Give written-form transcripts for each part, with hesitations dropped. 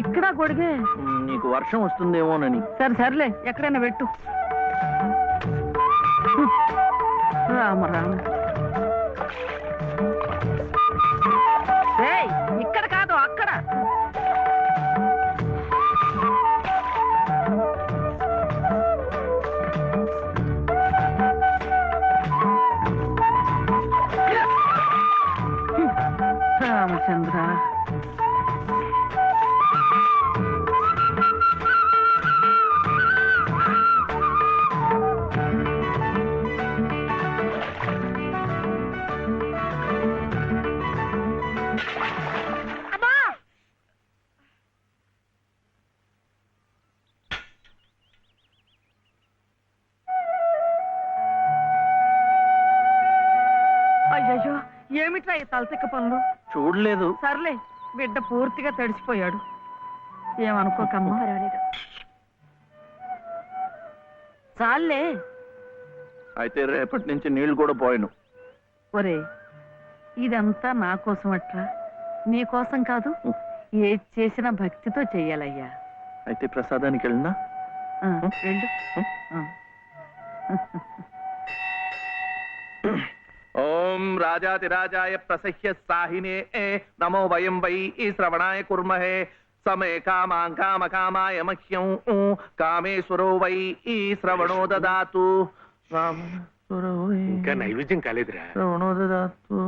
ఇక్కడ గొడిగే నీకు వర్షం వస్తుందేమోనని. సరే సర్లే ఎక్కడైనా పెట్టు. రామ రామ. ఏయ్, ఇక్కడ కాదు అక్కడ. రామచంద్ర, అయ్యయ్యో ఏమిట్రా ఈ తలతిక్క పనులు? చూడలేదు. సర్లే, బిడ్డ పూర్తిగా తడిసిపోయాడు. ఏమనుకోకమ్మా. పర్వాలేదు. చాలే. అయితే రేపటి నుంచి నీళ్లు కూడా పోయాను. ఒరే, ఇదంతా నా కోసం అట్రా, నీ కోసం కాదు. ఏది చేసినా భక్తితో చెయ్యాలయ్యా. అయితే ప్రసాదానికి వెళ్ళినా వెళ్ళు. ఓం రాజాతిరాజాయ ప్రసహ్య సాహినే నమో వయం వై శ్రవణాయ కుర్మహే సమే కామాం కామ కామాయ మహ్యం కామేశ్వరో వై శ్రవణో దదాతు. ఇంకా నైవేద్యం కాలేదురా. శ్రవణో దదాతు.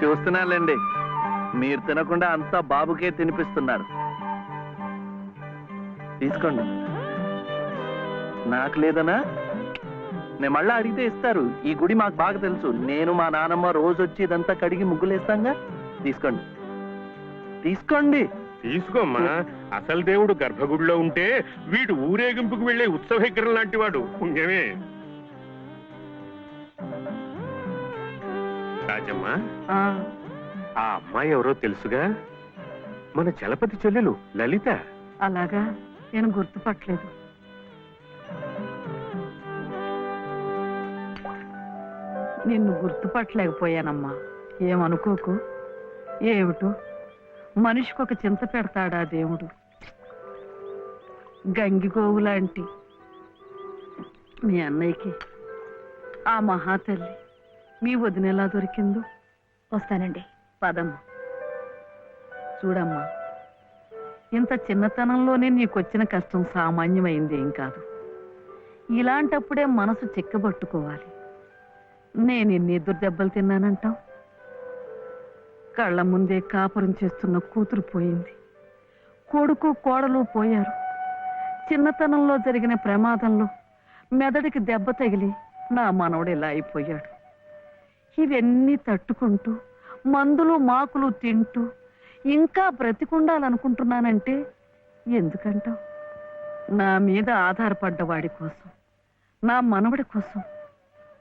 చూస్తున్నానులేండి, మీరు తినకుండా అంతా బాబుకే తినిపిస్తున్నారు. తీసుకోండి. నాకు లేదనా? నేను మళ్ళా అడిగితే ఇస్తారు. ఈ గుడి మాకు బాగా తెలుసు. నేను మా నానమ్మ రోజు వచ్చి ఇదంతా కడిగి ముగ్గులేస్తాంగా. తీసుకోండి, తీసుకోండి. తీసుకోమ్మా. అసలు దేవుడు గర్భగుడిలో ఉంటే వీడు ఊరేగింపుకు వెళ్లే ఉత్సవ విగ్రహం లాంటి వాడు. పుణ్యమే. రాజమ్మా, ఆ అమ్మాయి ఎవరో తెలుసుగా? మన చలపతి చెల్లెలు లలిత. అలాగా? నేను గుర్తుపట్టలేదు. నిన్ను గుర్తుపట్టలేకపోయానమ్మా. ఏమనుకోకు. ఏమిటో మనిషికి ఒక చింత పెడతాడా దేవుడు. గంగిగోవు లాంటి మీ అన్నయ్యకి ఆ మహాతల్లి మీ వదిన ఎలా దొరికిందో. వస్తానండి. పదమ్మా. చూడమ్మా, ఇంత చిన్నతనంలోనే నీకొచ్చిన కష్టం సామాన్యమైంది ఏం కాదు. ఇలాంటప్పుడే మనసు చిక్కబట్టుకోవాలి. నేను ఎన్ని ఎదురు దెబ్బలు తిన్నానంటావు? కళ్ళ ముందే కాపురం చేస్తున్న కూతురు పోయింది. కొడుకు కోడలు పోయారు. చిన్నతనంలో జరిగిన ప్రమాదంలో మెదడికి దెబ్బ తగిలి నా మనవడు ఇలా అయిపోయాడు. ఇవన్నీ తట్టుకుంటూ మందులు మాకులు తింటూ ఇంకా బ్రతికుండాలనుకుంటున్నానంటే ఎందుకంటావు? నా మీద ఆధారపడ్డ వాడి కోసం, నా మనవడి కోసం.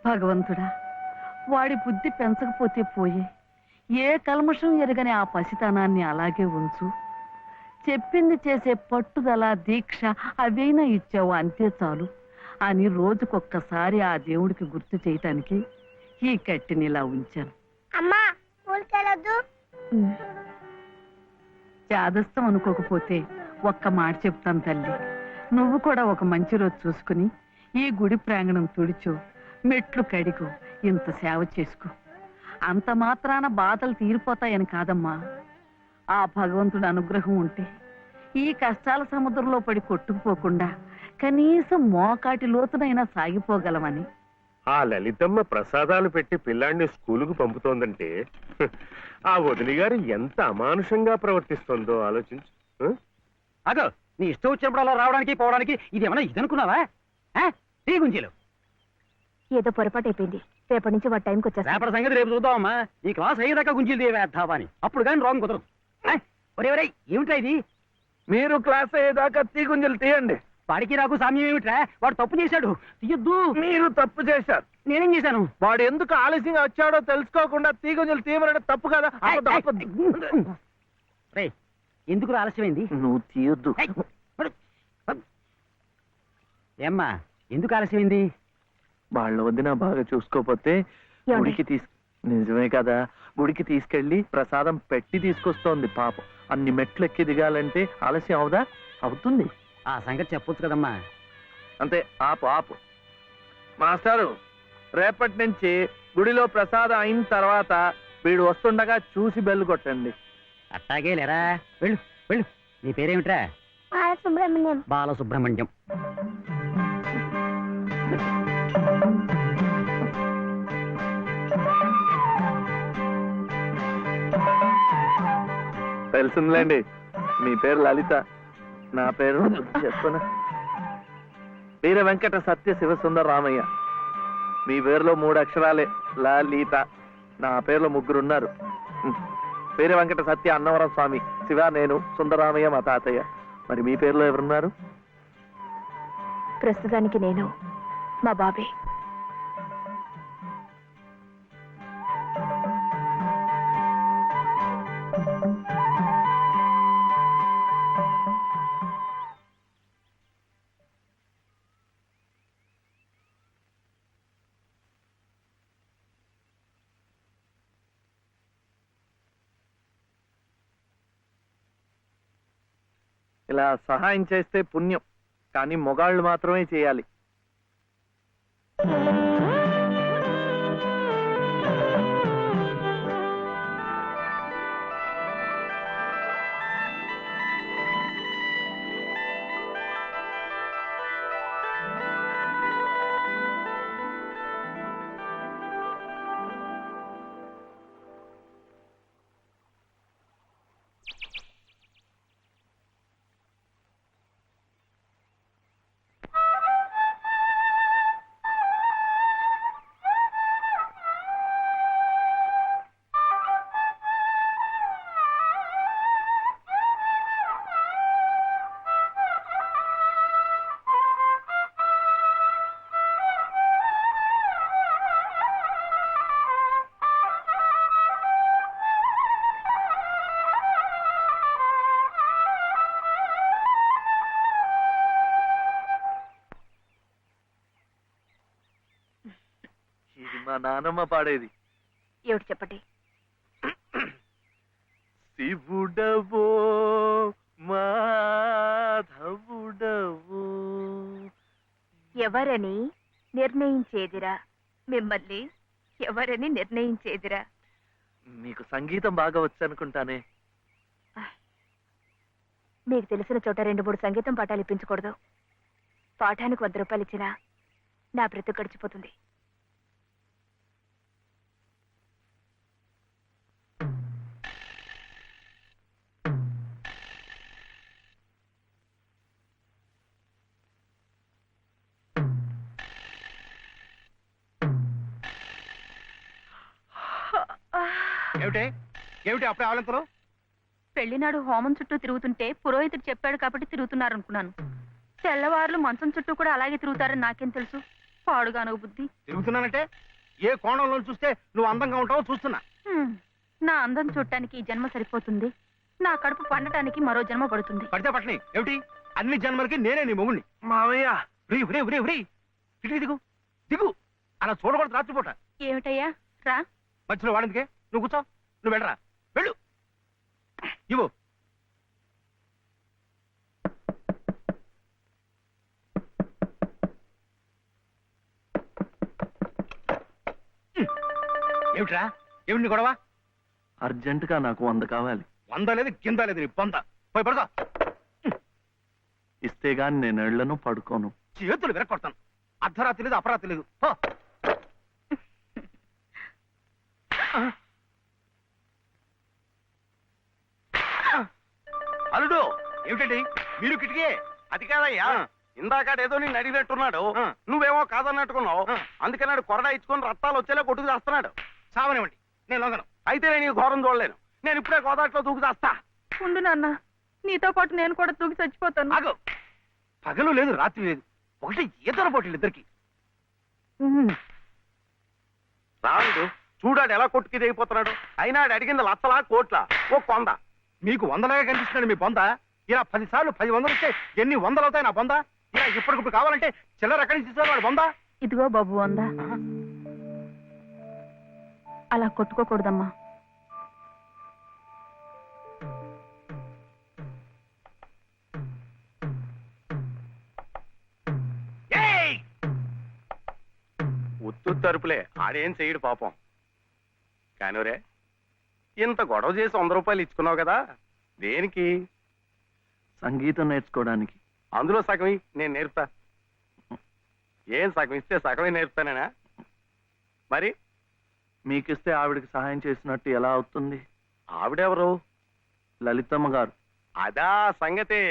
భగవంతుడా, వాడి బుద్ధి పెంచకపోతే పోయే. ఏ కల్మషం ఎరగని ఆ పసితనాన్ని అలాగే ఉంచు. చెప్పింది చేసే పట్టుదల, దీక్ష అవైనా ఇచ్చావు, అంతే చాలు అని రోజుకొక్కసారి ఆ దేవుడికి గుర్తు చేయటానికి ఈ కట్టిని ఇలా ఉంచాను. అమ్మా, ఊరికెళ్ళొద్దు. చాదస్తం అనుకోకపోతే ఒక్క మాట చెప్తాను తల్లి. నువ్వు కూడా ఒక మంచి రోజు చూసుకుని ఈ గుడి ప్రాంగణం తుడిచో, మెట్లు కడిగో, ఇంత సేవ చేసుకో. అంత మాత్రాన బాధలు తీరిపోతాయని కాదమ్మా. ఆ భగవంతుడి అనుగ్రహం ఉంటే ఈ కష్టాల సముద్రంలో పడి కొట్టుకుపోకుండా కనీసం మోకాటి లోతునైనా సాగిపోగలమని. ఆ లలితమ్మ ప్రసాదాలు పెట్టి పిల్లాన్ని స్కూలుకు పంపుతోందంటే ఆ వదిలి గారు ఎంత అమానుషంగా ప్రవర్తిస్తుందో ఆలోచించు. అగో, నీ ఇష్టం వచ్చినప్పుడు అలా రావడానికి పోవడానికి ఇది ఏమన్నా ఇదనుకున్నావా? గుంజీలు ఏదో పొరపాటు అయిపోయింది. రేపటి నుంచి వాడి టైంకి వచ్చేస్తా. రేపటి సంగతి రేపు చూద్దామమ్మా. ఈ క్లాస్ అయ్యేదాకా గుంజీలు వేద్దావా అని. అప్పుడు కానీ రాంగ్ కుదరదు. ఒరే ఒరే ఏమిట్రా ఇది? మీరు క్లాస్ అయ్యేదాకా తీగుంజలు తీయండి. వాడికి నాకు సామ్యం ఏమిట్రా? వాడు తప్పు చేశాడు, తీయొద్దు. మీరు తప్పు చేశారు. నేనేం చేశాను? వాడు ఎందుకు ఆలస్యంగా వచ్చాడో తెలుసుకోకుండా తీగుంజలు తీయమనడం తప్పు కదా. రే ఎందుకు ఆలస్యమైంది? నువ్వు తీయొద్దు. ఏమ్మా ఎందుకు ఆలస్యమైంది? వాళ్ళ వదిన బాగా చూసుకోపోతే గుడికి నిజమే కదా, గుడికి తీసుకెళ్లి ప్రసాదం పెట్టి తీసుకొస్తోంది పాపం. అన్ని మెట్లు ఎక్కి దిగాలంటే ఆలస్యం అవుదా? అవుతుంది. ఆ సంగతి చెప్పొచ్చు కదమ్మా. అంతే. ఆపు ఆపు. మాస్టారు, రేపటి నుంచి గుడిలో ప్రసాదం అయిన తర్వాత వీడు వస్తుండగా చూసి బెల్లు కొట్టండి. అట్టాగే లేరా. వెళ్ళు వెళ్ళు. నీ పేరేమిట్రా? బాలసుబ్రహ్మణ్యం. బాలసుబ్రహ్మణ్యం. తెలిసిందిలేండి, మీ పేరు లలిత, నా పేరు చెప్పునా వీర వెంకట సత్య శివసుందర రామయ్య. మీ పేరులో 3 అక్షరాలే, లలిత. నా పేరులో 3 ఉన్నారు. వీర వెంకట సత్య అన్నవరం స్వామి, శివ నేను, సుందరరామయ్య మా తాతయ్య. మరి మీ పేరులో ఎవరున్నారు? ప్రస్తుతానికి నేను, మా బాబే. ఇలా సహాయం చేస్తే పుణ్యం, కానీ మొగాళ్ళు మాత్రమే చేయాలి. ఇది మా నానమ్మ పాడేది. ఏమిటి చెప్పండి? శివుడవో మాధవుడవో ఎవరని నిర్ణయించేదిరా? మిమ్మల్ని ఎవరని నిర్ణయించేదిరా? మీకు సంగీతం బాగా వచ్చు అనుకుంటానే. మీకు తెలిసిన చోట 2-3 సంగీతం పాఠాలు ఇప్పించకూడదు. పాఠానికి 100 రూపాయలు ఇచ్చినా నా బ్రతుకు గడిచిపోతుంది. ఏమిటి ఏమిటి అప్పుడే ఆవలింతలు? పెళ్లినాడు హోమం చుట్టూ తిరుగుతుంటే పురోహితుడు చెప్పాడు కాబట్టి తిరుగుతున్నారు అనుకున్నాను. తెల్లవారులు మంచం చుట్టూ కూడా అలాగే తిరుగుతారని నాకేం తెలుసు? పాడుగాను బుద్ధి. తిరుగుతున్నానంటే ఏ కోణంలో చూస్తే నువ్వు అందంగా ఉంటావో చూస్తున్నా. నా అందం చూడటానికి ఈ జన్మ సరిపోతుంది. నా కడుపు పండటానికి మరో జన్మ పడుతుంది. పడితే పట్టని ఏమిటి? అన్ని జన్మలకి నేనే నీ మొగుణ్ణి. మావయ్య ఇటుకి దిగు దిగు. అలా చూడకూడదు రాత్రిపూట. ఏమిటయ్యా రా. మధ్యలో వాడిందికే. నువ్వు కూర్చో. నువ్వు వెళ్ళరా. వెళ్ళు. ఇవ్వు. ఏమిట్రా? ఏమిటి గొడవ? అర్జెంటుగా నాకు 100 కావాలి. 100 లేదు కింద లేదు నీ పొంద. పోయి పడుకో. ఇస్తే గాని నేను ఎళ్లను, పడుకోను. చేతులు విరక్కొడతాను. అర్ధరాత్రి లేదు అపరాత్రి లేదు. అల్లుడు ఏమిటండి మీరు కిటికీ? అది కాదయ్యా, ఇందాక ఏదో నేను అడిగినట్టున్నాడు, నువ్వేమో కాదన్నట్టుకున్నావు. అందుకన్నాడు కొరడా ఇచ్చుకొని రక్తాలు వచ్చేలా కొట్టుకు చేస్తున్నాడు. సావనివ్వండి, నేను లొంగను. అయితే నేను ఈ ఘోరం చూడలేను. నేను ఇప్పుడే గోదాట్లో దూకు చేస్తా. ఉండు నాన్న, నీతో పాటు నేను కూడా తూగి చచ్చిపోతాను. ఆగు. పగలు లేదు, రాత్రి లేదు, ఒకటి ఈతర పోటీలు ఇద్దరికి. రాడు చూడాడు ఎలా కొట్టుకి దిగిపోతున్నాడు. అయినా ఆడు అడిగింది లచ్చలా కోట్ల ఓ కొంద. మీకు వందలాగా కనిపిస్తున్నాడు మీ బొంద. ఇలా 10 సార్లు 10 వందలు ఇస్తే ఎన్ని వందలు అవుతాయి నా బొంద? ఇలా ఇప్పటికిప్పుడు కావాలంటే చిల్లర ఎక్కడి నుంచి తీసుకోవాలి వాడు బొంద? ఇదిగో బాబు అందా, అలా కొట్టుకోకూడదమ్మా. ఉత్తు తరుపులే, ఆడేం చెయ్యడు పాపం. కానివరే, ఇంత గొడవ చేసి 100 రూపాయలు ఇచ్చుకున్నావు కదా, దేనికి? సంగీతం నేర్చుకోవడానికి. అందులో సగం నేను నేర్పుతా. ఏం సగం ఇస్తే సగమే నేర్పుతానేనా? మరి మీకిస్తే ఆవిడకి సహాయం చేసినట్టు ఎలా అవుతుంది? ఆవిడెవరు? లలితమ్మ గారు. అదా సంగతి.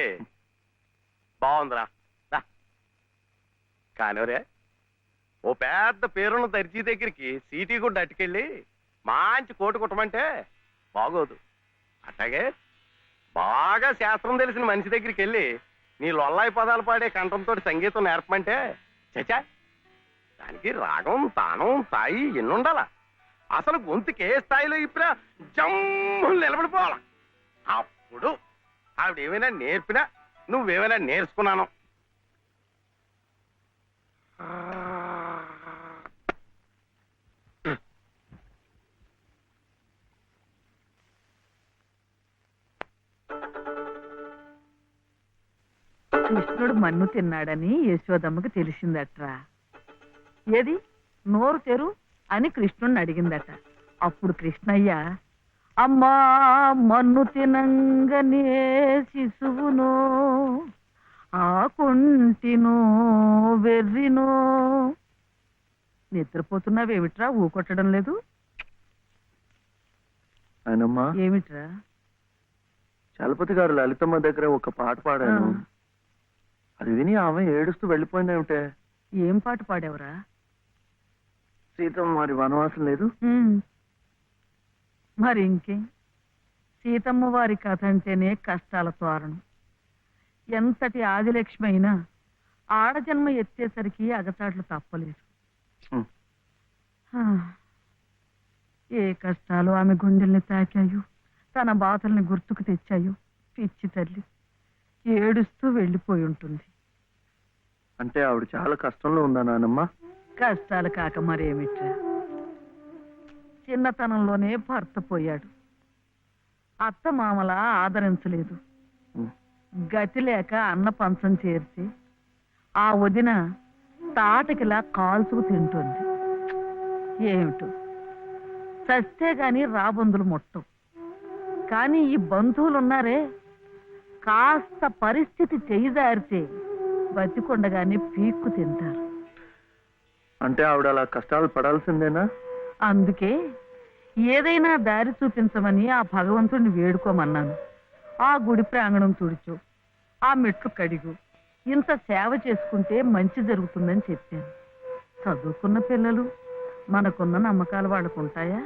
బాగుందిరా. కానివరే, ఓ పెద్ద పేరున్న దర్జీ దగ్గరికి సీటీ కూడా అట్టుకెళ్ళి మంచి కోటు కుట్టమంటే బాగోదు. అట్లాగే బాగా శాస్త్రం తెలిసిన మనిషి దగ్గరికి వెళ్ళి నీ లొల్లాయి పదాలు పాడే కంఠంతో సంగీతం నేర్పమంటే చచా, దానికి రాగం, తానం, స్థాయి ఎన్నుండాలా? అసలు గొంతుకి ఏ స్థాయిలో ఇప్పినా జమ్ము నిలబడిపోవాల. అప్పుడు ఆవిడ ఏమైనా నేర్పినా నువ్వేమైనా నేర్చుకున్నాను. కృష్ణుడు మన్ను తిన్నాడని యశోదమ్మకి తెలిసిందట్రా. ఏది నోరు తెరు అని కృష్ణుడిని అడిగిందట. అప్పుడు కృష్ణయ్య, అమ్మా మన్ను తినంగనే శిశువునో ఆకుంటినో వెర్రినో. నిద్రపోతున్నావేమిట్రా, ఊకొట్టడం లేదు? ఆయనమ్మా, ఏమిట్రా? చలపతి గారు లలితమ్మ దగ్గర ఒక పాట పాడాను. అది విని ఆమె ఏడుస్తూ వెళ్ళిపోయిందేమిటే. ఏం పాట పాడావురా? సీతమ్మ మరి వనవాసం లేదు. మరి ఇంకేం, సీతమ్మ వారి కథ అంటేనే కష్టాల తోరణం. ఎంతటి ఆదిలక్ష్మి అయినా ఆడజన్మ ఎత్తేసరికి అగచాట్లు తప్పలేదు. ఏ కష్టాలు ఆమె గుండెల్ని తాకాయో, తన బాధల్ని గుర్తుకు తెచ్చాయో పిచ్చి తల్లి ఏడుస్తూ వెళ్ళిపోయి ఉంటుంది. అంటే ఆవిడ చాలా కష్టంలో ఉందా నానమ్మ? కష్టాలు కాక మరేమిట్రా, చిన్నతనంలోనే భర్త పోయాడు. అత్త మామల ఆదరించలేదు. గతి లేక అన్న పంచం చేర్చి ఆ వదిన తాటకిలా కాల్చుకు తింటుంది. ఏమిటో చస్తే గాని రాబందులు ముట్టం. కానీ ఈ బంధువులున్నారే, కాస్త పరిస్థితి చేయిదారితే బతికొండగానే పీక్కు తింటారు. అంటే ఆవిడ అలా కష్టాలు పడాల్సిందేనా? అందుకే ఏదైనా దారి చూపించమని ఆ భగవంతుడిని వేడుకోమన్నాను. ఆ గుడి ప్రాంగణం తుడిచు, ఆ మెట్లు కడిగు, ఇంత సేవ చేసుకుంటే మంచి జరుగుతుందని చెప్పాను. చదువుకున్న పిల్లలు, మనకున్న నమ్మకాలు వాళ్ళకు ఉంటాయా?